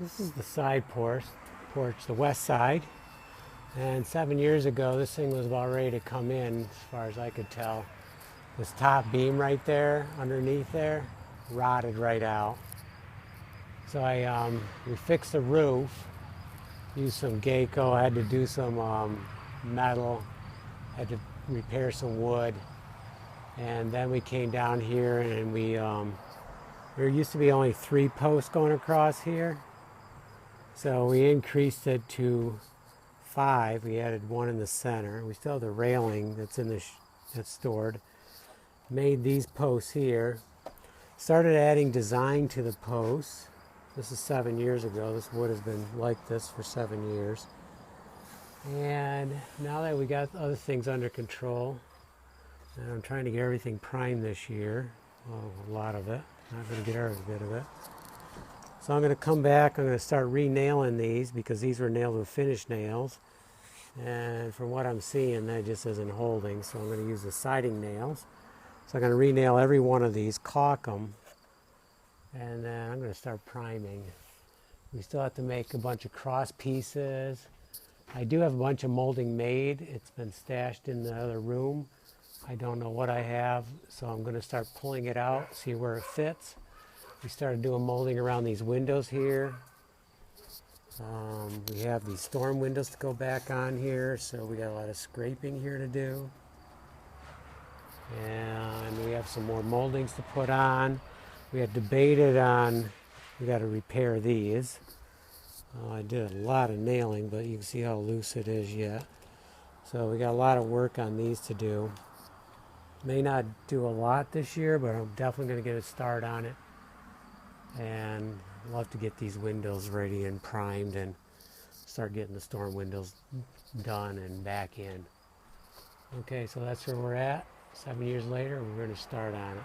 This is the side porch, the west side. And 7 years ago, this thing was about ready to come in, as far as I could tell. This top beam right there, underneath there, rotted right out. So we fixed the roof, used some Geico, had to do some metal, had to repair some wood. And then we came down here and there used to be only 3 posts going across here. So we increased it to 5. We added 1 in the center. We still have the railing that's that's stored. Made these posts here. Started adding design to the posts. This is 7 years ago. This wood has been like this for 7 years. And now that we got other things under control, and I'm trying to get everything primed this year. Well, a lot of it. Not going to get every bit of it. So I'm going to come back. I'm going to start re-nailing these because these were nailed with finish nails. And from what I'm seeing, that just isn't holding. So I'm going to use the siding nails. So I'm going to re-nail every one of these, caulk them, and then I'm going to start priming. We still have to make a bunch of cross pieces. I do have a bunch of molding made. It's been stashed in the other room. I don't know what I have, so I'm going to start pulling it out, see where it fits. We started doing molding around these windows here. We have these storm windows to go back on here, so we got a lot of scraping here to do. And we have some more moldings to put on. We had debated on, we got to repair these. I did a lot of nailing, but you can see how loose it is yet. So we got a lot of work on these to do. May not do a lot this year, but I'm definitely going to get a start on it. And I'll have to get these windows ready and primed and start getting the storm windows done and back in. Okay, so that's where we're at. 7 years later, we're going to start on it.